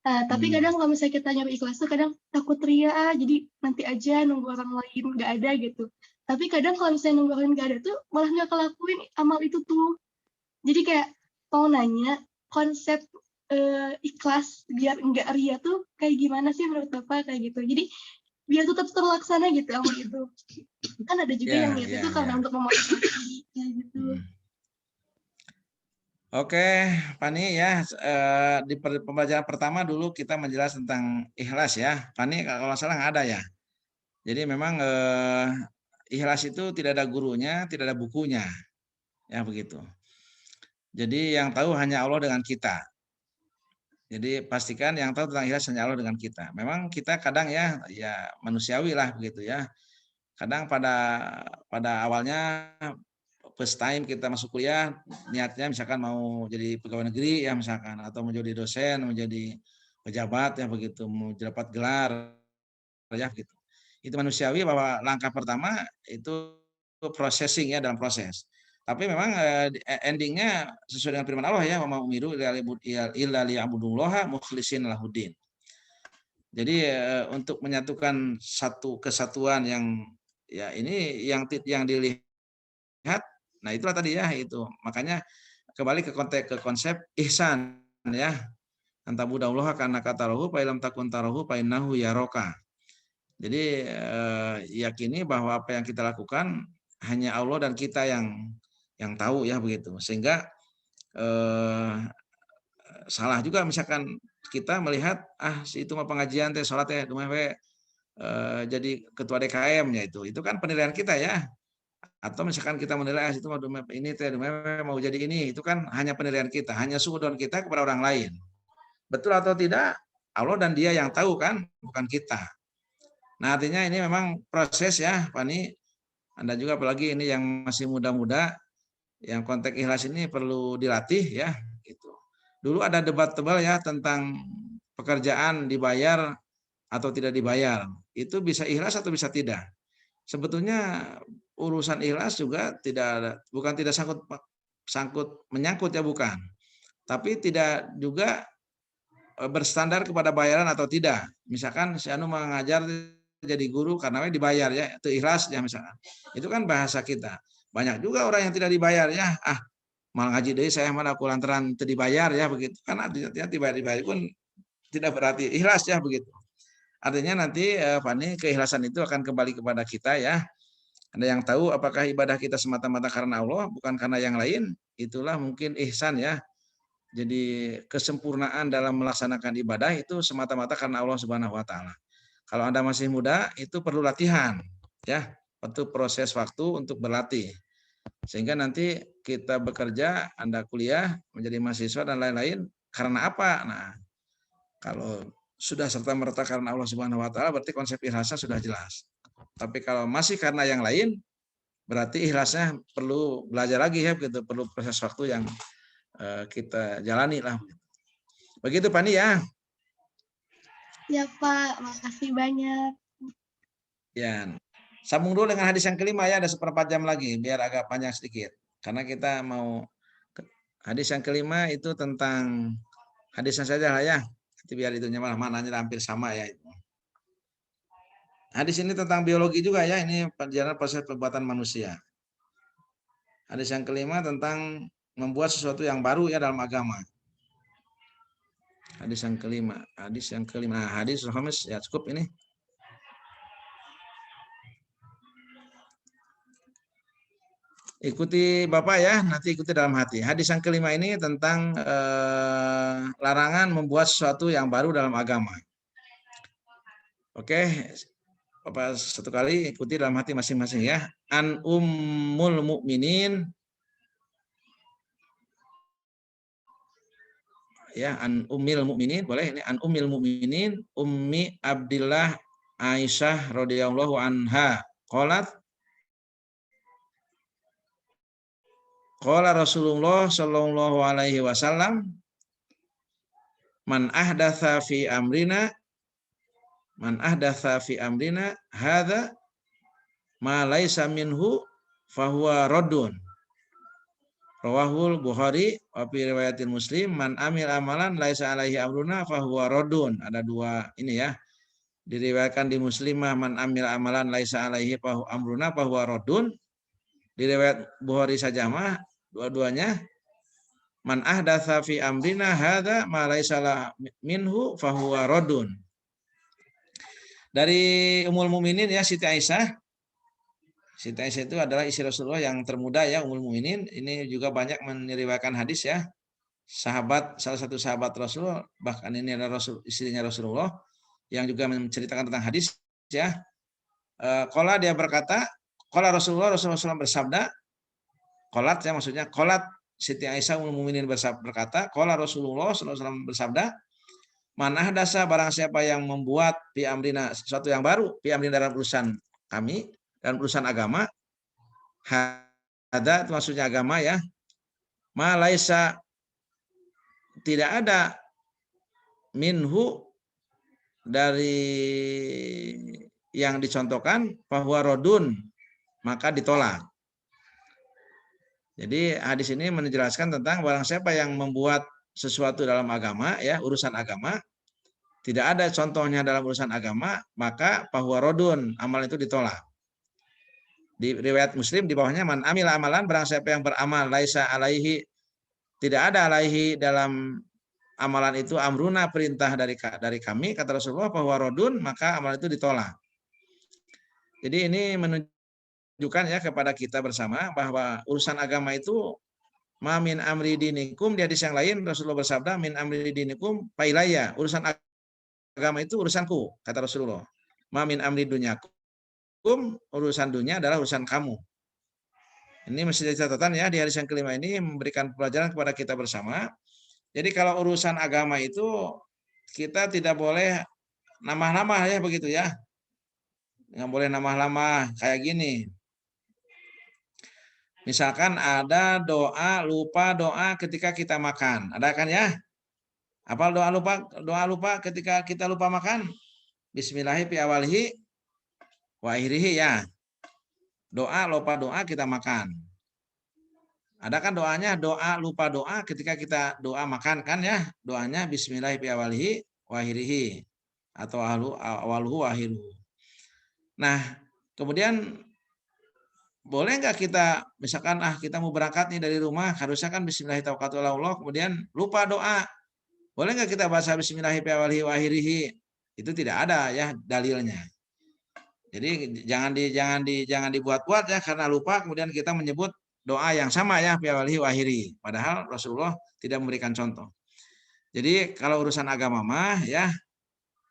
Tapi kadang kalau misalnya kita nyari ikhlas tuh kadang takut ria, jadi nanti aja nunggu orang lain nggak ada gitu. Tapi kadang kalau misalnya nunggu orang lain nggak ada tuh malah nggak kelakuin amal itu tuh. Jadi kayak mau nanya konsep ikhlas biar nggak ria tuh kayak gimana sih menurut Bapak kayak gitu. Jadi biar tetap terlaksana gitu amal itu. Kan ada juga yang niat itu karena untuk memotivasi kayak gitu. Oke, Fani ya, di pembelajaran pertama dulu kita menjelas tentang ikhlas ya. Fani kalau nggak salah nggak ada ya. Jadi memang ikhlas itu tidak ada gurunya, tidak ada bukunya, ya begitu. Jadi yang tahu hanya Allah dengan kita. Jadi pastikan yang tahu tentang ikhlas hanya Allah dengan kita. Memang kita kadang ya manusiawi lah begitu ya. Kadang pada awalnya first time kita masuk kuliah, niatnya misalkan mau jadi pegawai negeri ya misalkan, atau mau jadi dosen, mau jadi pejabat ya begitu, mau dapat gelar ya gitu. itu manusiawi bahwa langkah pertama itu processing ya, dalam proses. Tapi memang endingnya sesuai dengan firman Allah ya, wa ma umiru illa liya'budullaha mukhlishin lahuddin. Jadi untuk menyatukan satu kesatuan yang ya ini yang dilihat, nah itulah tadi ya itu. Makanya kembali ke konteks ke konsep ihsan ya. Antabudallaha kana katarahu fa illam takun tarahu fa innahu yaraka. Jadi yakini bahwa apa yang kita lakukan hanya Allah dan kita yang tahu ya begitu. Sehingga salah juga misalkan kita melihat si itu mah pengajian teh salat teh jadi ketua DKM-nya itu kan penilaian kita ya. Atau misalkan kita menilai itu mah ini teh mau jadi ini, itu kan hanya penilaian kita, hanya suudzon kita kepada orang lain. Betul atau tidak Allah dan dia yang tahu kan, bukan kita. Nah artinya ini memang proses ya Fani, Anda juga apalagi ini yang masih muda-muda, yang konteks ikhlas ini perlu dilatih ya gitu. Dulu ada debat tebal ya tentang pekerjaan dibayar atau tidak dibayar. Itu bisa ikhlas atau bisa tidak. Sebetulnya urusan ikhlas juga bukan tidak sangkut menyangkut ya bukan. Tapi tidak juga berstandar kepada bayaran atau tidak. Misalkan si anu mengajar jadi guru karena dibayar ya, itu ikhlas ya misalkan. Itu kan bahasa kita. Banyak juga orang yang tidak dibayar ya, mal ngaji deui saya mah aku lantaran teu dibayar ya begitu. Kan artinya dibayar pun tidak berarti ikhlas ya begitu. Artinya nanti Fani keikhlasan itu akan kembali kepada kita ya. Ada yang tahu apakah ibadah kita semata-mata karena Allah bukan karena yang lain, itulah mungkin ihsan ya. Jadi kesempurnaan dalam melaksanakan ibadah itu semata-mata karena Allah Subhanahu wa taala. Kalau Anda masih muda itu perlu latihan ya, perlu proses waktu untuk berlatih. Sehingga nanti kita bekerja, Anda kuliah, menjadi mahasiswa dan lain-lain karena apa? Nah, kalau sudah serta-merta karena Allah Subhanahu wa taala berarti konsep ikhlasnya sudah jelas. Tapi kalau masih karena yang lain berarti ikhlasnya perlu belajar lagi ya begitu, perlu proses waktu yang kita jalani lah. Begitu Pani ya. Ya Pak, makasih banyak. Ya. Sambung dulu dengan hadis yang kelima ya, ada 1/4 jam lagi biar agak panjang sedikit. Karena kita mau hadis yang kelima itu tentang hadisnya saja lah ya. Nanti biar itunya malah mananya hampir sama ya itu. Hadis ini tentang biologi juga ya, ini perjalanan proses perbuatan manusia. Hadis yang kelima tentang membuat sesuatu yang baru ya dalam agama. Hadis yang kelima. Nah, hadis khamis ya cukup ini. Ikuti Bapak ya, nanti ikuti dalam hati. Hadis yang kelima ini tentang larangan membuat sesuatu yang baru dalam agama. Oke, Bapak satu kali ikuti dalam hati masing-masing ya. An ummul mukminin ya, an ummil mukminin boleh ini, an ummil mukminin ummi Abdillah Aisyah radhiyallahu anha qalat qala Rasulullah sallallahu alaihi wasallam man ahdatsa fi amrina hadza ma laisa minhu fahuwa raddun. Rawahul Bukhari wa fi riwayatin Muslim man amil amalan laisa alaihi amruna fahuwa raddun. Ada dua ini ya. Diriwayatkan di Muslimah man amil amalan laisa alaihi amruna fahuwa raddun. Di riwayat Bukhari saja mah dua-duanya man ahdatsa fi amrina hadza ma laisa minhu fahuwa raddun. Dari Ummul Mukminin ya Siti Aisyah. Siti Aisyah itu adalah istri Rasulullah yang termuda ya, Ummul Mukminin. Ini juga banyak meriwayatkan hadis ya. Salah satu sahabat Rasul, bahkan ini adalah istrinya Rasulullah yang juga menceritakan tentang hadis ya. Qala dia berkata, qala Rasulullah bersabda, qalat ya maksudnya qalat Siti Aisyah Ummul Mukminin berkata, qala Rasulullah SAW bersabda, man ahdasa barang siapa yang membuat fi amrina sesuatu yang baru, fi amrina dalam urusan kami dan urusan agama, ada itu maksudnya agama ya, ma laisa tidak ada minhu dari yang dicontohkan bahwa rodun, maka ditolak. Jadi hadis ini menjelaskan tentang barang siapa yang membuat sesuatu dalam agama, ya urusan agama, tidak ada contohnya dalam urusan agama, maka bahwa rodun, amal itu ditolak. Di riwayat Muslim di bawahnya man amila amalan, barang siapa yang beramal laisa alaihi, tidak ada alaihi dalam amalan itu amruna, perintah dari kami, kata Rasulullah, bahwa rodun, maka amal itu ditolak. Jadi ini menunjukkan ya kepada kita bersama bahwa urusan agama itu ma min amri dinikum, di hadis yang lain Rasulullah bersabda min amri dinikum failaya, urusan agama itu urusanku, kata Rasulullah. Ma min amri dunyakum, urusan dunia adalah urusan kamu. Ini mesti jadi catatan ya, di hadis yang kelima ini memberikan pelajaran kepada kita bersama. Jadi kalau urusan agama itu kita tidak boleh nambah-nambah ya begitu ya. Nggak boleh nambah-nambah kayak gini. Misalkan ada doa lupa ketika kita makan. Ada kan ya? Apa doa lupa ketika kita lupa makan? Bismillahirrahmanirrahim fi awalihi wa akhirihi ya. Doa lupa kita makan. Ada kan doanya doa lupa ketika kita doa makan kan ya? Doanya bismillahirrahmanirrahim fi awalihi wa akhirihi atau awaluhu wa akhiruhu. Nah, kemudian boleh nggak kita misalkan kita mau berangkat nih dari rumah, harusnya kan bismillahirrahmanirrahim, kemudian lupa doa. Boleh nggak kita baca bismillahirrahmanirrahim? Itu tidak ada ya dalilnya. Jadi jangan dibuat-buat ya, karena lupa kemudian kita menyebut doa yang sama ya fi awalihi wa akhirihi. Padahal Rasulullah tidak memberikan contoh. Jadi kalau urusan agama mah ya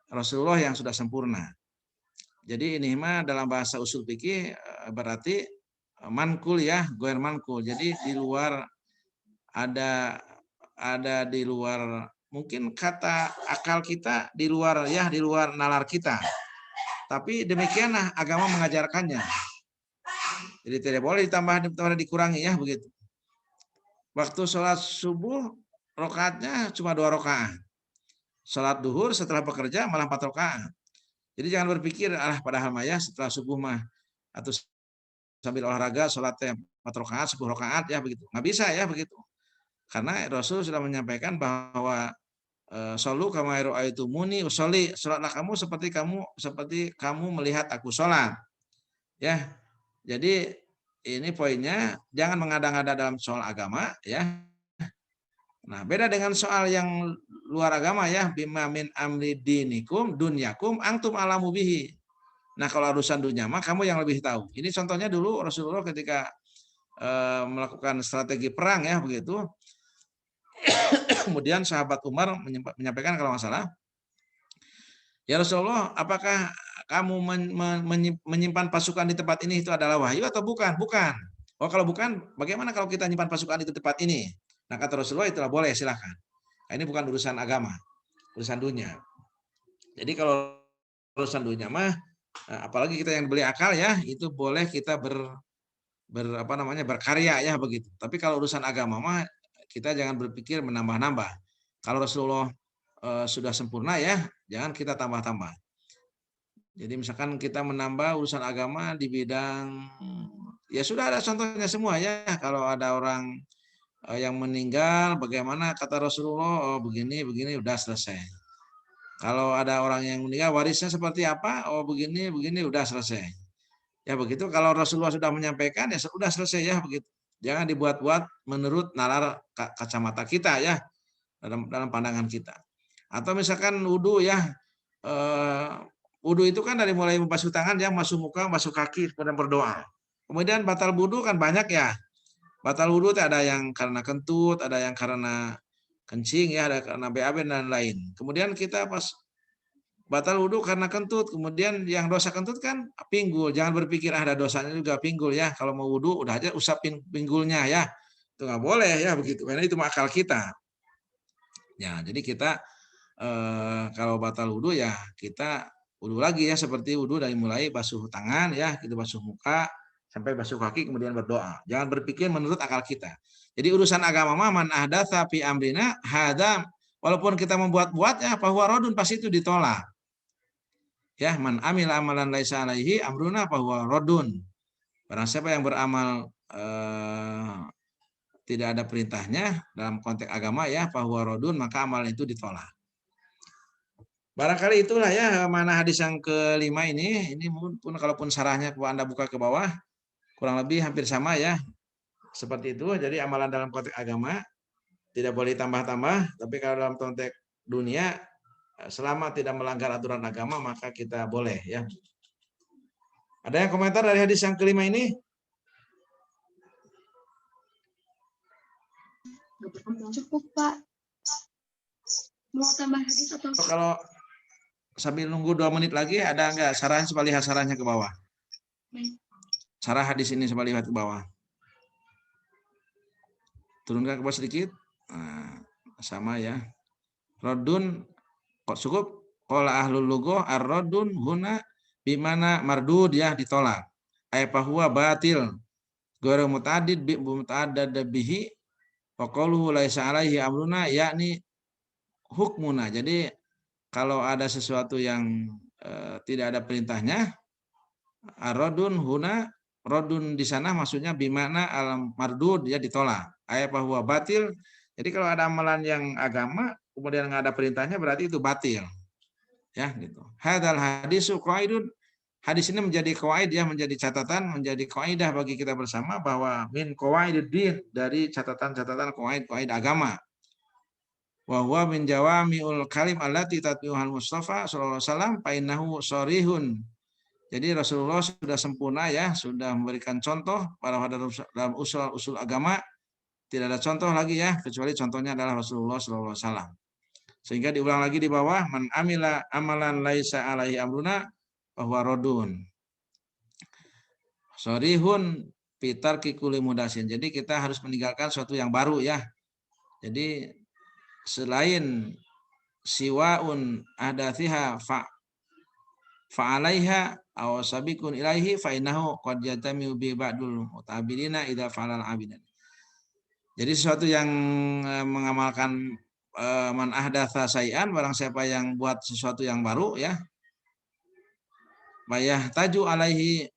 Rasulullah yang sudah sempurna. Jadi ini mah dalam bahasa usul fikih berarti mankul ya, goer mankul. Jadi di luar ada di luar mungkin kata akal kita, di luar ya, di luar nalar kita. Tapi demikianlah agama mengajarkannya. Jadi tidak boleh ditambah dikurangi ya begitu. Waktu sholat subuh rakaatnya cuma 2 rakaat. Sholat duhur setelah bekerja malah 4 rakaat. Jadi jangan berpikir padahal mah ya setelah subuh mah atau sambil olahraga sholatnya 4 rakaat, 10 rakaat ya begitu. Nggak bisa ya begitu. Karena Rasul sudah menyampaikan bahwa sholu kama ra'aitumuni usolli, sholatlah kamu seperti kamu melihat aku sholat. Ya. Jadi ini poinnya, jangan mengada-ngada dalam soal agama ya. Nah, beda dengan soal yang luar agama ya, bima min amri dinikum dunyakum antum alamu bihi. Nah, kalau urusan dunia mah kamu yang lebih tahu. Ini contohnya dulu Rasulullah ketika melakukan strategi perang ya begitu. Kemudian sahabat Umar menyampaikan kalau nggak salah, ya Rasulullah, apakah kamu menyimpan pasukan di tempat ini itu adalah wahyu atau bukan? Bukan. Oh, kalau bukan, bagaimana kalau kita menyimpan pasukan di tempat ini? Nah, kata Rasulullah, itulah boleh, silakan. Nah, ini bukan urusan agama, urusan dunia. Jadi kalau urusan dunia mah, apalagi kita yang beli akal ya, itu boleh kita berkarya ya begitu. Tapi kalau urusan agama mah, kita jangan berpikir menambah-nambah. Kalau Rasulullah sudah sempurna ya, jangan kita tambah-tambah. Jadi misalkan kita menambah urusan agama di bidang, ya sudah ada contohnya semua ya. Kalau ada orang yang meninggal, bagaimana kata Rasulullah, oh begini, udah selesai. Kalau ada orang yang meninggal, warisnya seperti apa? Oh begini, udah selesai. Ya begitu, kalau Rasulullah sudah menyampaikan, ya sudah selesai ya begitu. Jangan dibuat-buat menurut nalar kacamata kita ya, dalam pandangan kita. Atau misalkan wudhu ya, wudhu itu kan dari mulai membasuh tangan, ya basuh muka, basuh kaki, kemudian berdoa. Kemudian batal wudhu kan banyak ya. Batal wudhu ada yang karena kentut, ada yang karena kencing ya, ada karena BAB dan lain. Kemudian kita pas batal wudhu karena kentut, kemudian yang dosa kentut kan pinggul. Jangan berpikir ada dosanya juga pinggul ya. Kalau mau wudhu udah aja usapin pinggulnya ya. Itu nggak boleh ya begitu. Karena itu akal kita. Ya, jadi kita kalau batal wudhu ya kita wudhu lagi ya, seperti wudhu dari mulai basuh tangan ya, kita basuh muka sampai basuh kaki kemudian berdoa. Jangan berpikir menurut akal kita. Jadi urusan agama mah man ahdatsa fi amrina hadza, walaupun kita membuat-buat ya bahwa rodun pasti itu ditolak. Ya, man amil amalan laisa alaihi amruna bahwa rodun. Barang siapa yang beramal tidak ada perintahnya dalam konteks agama ya, bahwa rodun, maka amal itu ditolak. Barangkali itulah ya mana hadis yang kelima ini. Ini pun kalaupun sarahnya Anda buka ke bawah, kurang lebih hampir sama ya. Seperti itu. Jadi amalan dalam konteks agama tidak boleh tambah-tambah, tapi kalau dalam konteks dunia selama tidak melanggar aturan agama maka kita boleh ya. Ada yang komentar dari hadis yang kelima ini? Cukup Pak. Mau tambah hadis atau? Kalau sambil nunggu 2 menit lagi, ada enggak saran coba lihat sarannya ke bawah? Baik. Sarah hadis ini coba lihat ke bawah. Turunkan ke bawah sedikit. Nah, sama ya. Rodun kok cukup? Qala ahlul lughah ar-radun huna bimana mardud ya, ditolak. Ay bahwa batil. Ghairu muta'addid bi muta'addad bihi wa qauluhu laisa alaihi amruna yakni hukmuna. Jadi kalau ada sesuatu yang tidak ada perintahnya, ar-radun huna, rodun di sana maksudnya bimana alam mardud ya, ditolak. Ayat bahwa batil. Jadi kalau ada amalan yang agama kemudian nggak ada perintahnya berarti itu batil. Ya gitu. Hadal hadisu qaidun. Hadis ini menjadi qaid ya, menjadi catatan, menjadi qaidah bagi kita bersama bahwa min qawaiduddin, dari catatan-catatan qaid-qaid agama. Wa huwa min jawami'ul kalim allati tatbi'uhal Mustafa sallallahu alaihi wasallam fa innahu sharihun. Jadi Rasulullah sudah sempurna ya, sudah memberikan contoh pada dalam usul agama, tidak ada contoh lagi ya, kecuali contohnya adalah Rasulullah sallallahu alaihi wasallam. Sehingga diulang lagi di bawah, man amila amalan laisa alaihi amruna bahwa rodun. Sorihun pitar kikuli mudasin. Jadi kita harus meninggalkan sesuatu yang baru ya. Jadi selain siwaun adathiha fa'alaiha aw sabiqun ilaihi fa innahu qad yatamiu bi ba'dul mutabirina idza fa'alal abidan. Jadi sesuatu yang mengamalkan man ahdatsa say'an, barang siapa yang buat sesuatu yang baru ya, bayah taju alaihi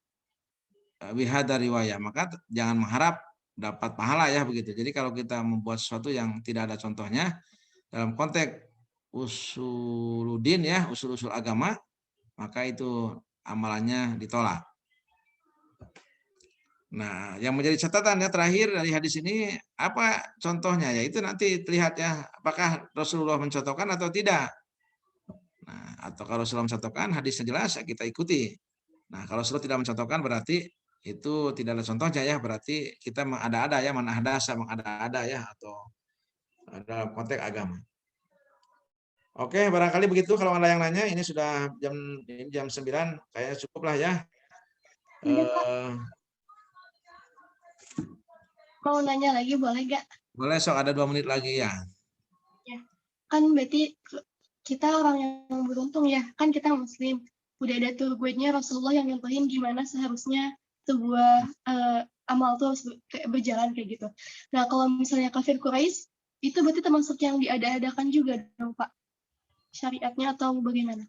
bihadza riwayah, maka jangan mengharap dapat pahala ya begitu. Jadi kalau kita membuat sesuatu yang tidak ada contohnya dalam konteks usuludin ya, usul-usul agama, maka itu amalannya ditolak. Nah, yang menjadi catatan ya terakhir dari hadis ini apa contohnya? Ya itu nanti terlihat ya, apakah Rasulullah mencontohkan atau tidak. Nah, atau kalau Rasulullah mencontohkan, hadisnya jelas ya kita ikuti. Nah, kalau Rasulullah tidak mencontohkan berarti itu tidak ada contohnya ya, berarti kita mengada-ada ya, mengada-ada ya, atau dalam konteks agama. Oke, barangkali begitu. Kalau ada yang nanya, ini sudah jam 9, kayaknya cukup lah ya. Mau nanya lagi boleh gak? Boleh, sok ada 2 menit lagi ya. Ya, kan berarti kita orang yang beruntung ya, kan kita muslim. Udah ada tuh guide-nya Rasulullah yang nyontohin gimana seharusnya sebuah amal tuh harus berjalan kayak gitu. Nah, kalau misalnya kafir Quraisy, itu berarti termasuk yang diada-adakan juga dong, Pak? Syariatnya atau bagaimana?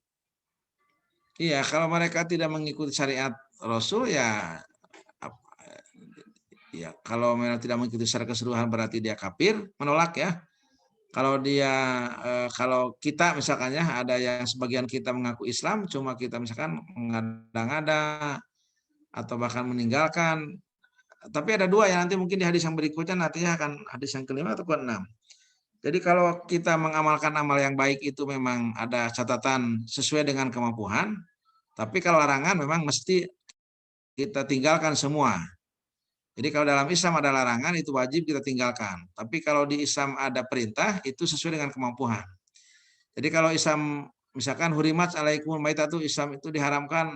Iya, kalau mereka tidak mengikuti syariat Rasul ya kalau memang tidak mengikuti secara keseluruhan berarti dia kafir, menolak ya. Kalau dia kalau kita misalkan ya, ada yang sebagian kita mengaku Islam, cuma kita misalkan mengada-ngada atau bahkan meninggalkan. Tapi ada 2 yang nanti mungkin di hadis yang berikutnya nantinya akan hadis yang kelima atau ke-6. Jadi kalau kita mengamalkan amal yang baik itu memang ada catatan sesuai dengan kemampuan, tapi kalau larangan memang mesti kita tinggalkan semua. Jadi kalau dalam Islam ada larangan itu wajib kita tinggalkan. Tapi kalau di Islam ada perintah itu sesuai dengan kemampuan. Jadi kalau Islam misalkan hurimat alaikumul maitatu, Islam itu diharamkan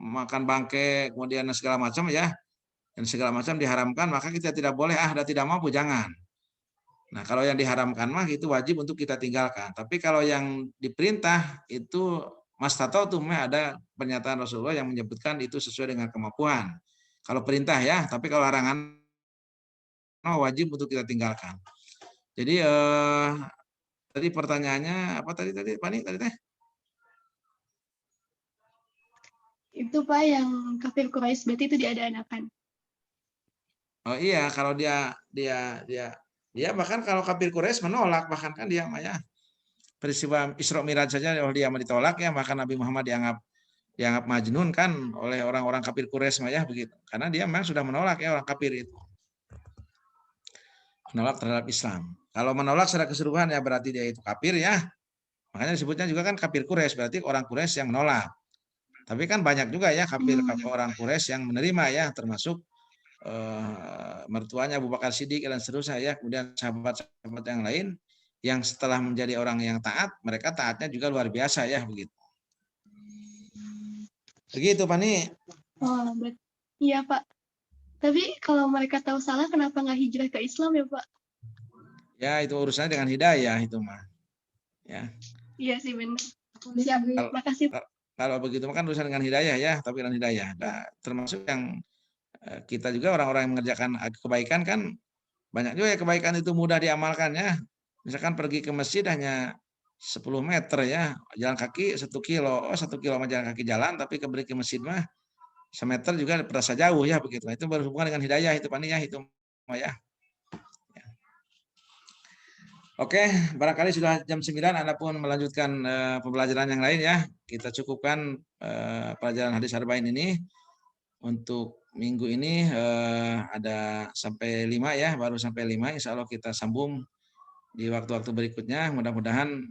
makan bangkai kemudian segala macam ya. Dan segala macam diharamkan, maka kita tidak boleh ada tidak mampu, jangan. Nah, kalau yang diharamkan mah itu wajib untuk kita tinggalkan. Tapi kalau yang diperintah itu mastata'tum, ada pernyataan Rasulullah yang menyebutkan itu sesuai dengan kemampuan. Kalau perintah ya, tapi kalau larangan wajib untuk kita tinggalkan. Jadi tadi pertanyaannya apa tadi Pani tadi teh? Itu Pak yang kafir Quraisy berarti itu diada-adakan. Oh iya, kalau dia bahkan kalau kafir Quraisy menolak, bahkan kan dia ya peristiwa Isra Miraj saja oleh dia ditolak ya, bahkan Nabi Muhammad dianggap majnun kan oleh orang-orang kafir Quraisy ya begitu. Karena dia memang sudah menolak ya orang kafir itu. Menolak terhadap Islam. Kalau menolak secara keseluruhan ya berarti dia itu kafir ya. Makanya disebutnya juga kan kafir Quraisy, berarti orang Quraisy yang menolak. Tapi kan banyak juga ya kafir orang Quraisy yang menerima ya, termasuk mertuanya Abu Bakar Siddiq dan seterusnya ya, kemudian sahabat-sahabat yang lain yang setelah menjadi orang yang taat, mereka taatnya juga luar biasa ya begitu. Begitu Pani. Oh, iya Pak. Tapi kalau mereka tahu salah, kenapa nggak hijrah ke Islam ya Pak? Ya itu urusannya dengan hidayah itu mah. Ya. Iya sih benar. Siap. Makasih. Kalau begitu kan urusan dengan hidayah ya, tapi dengan hidayah. Nah, termasuk yang kita juga orang-orang yang mengerjakan kebaikan kan banyak juga ya kebaikan itu mudah diamalkan ya. Misalkan pergi ke masjid hanya 10 meter ya, jalan kaki 1 kilo, 1 kilo jalan kaki jalan, tapi ke masjid mah semeter juga terasa jauh ya begitu. Itu berhubungan dengan hidayah itu Pani ya, itu ya. Oke, barangkali sudah jam 9, Anda pun melanjutkan pembelajaran yang lain ya. Kita cukupkan pelajaran hadis arba'in ini. Untuk minggu ini ada sampai 5 ya, baru sampai 5. Insya Allah kita sambung di waktu-waktu berikutnya. Mudah-mudahan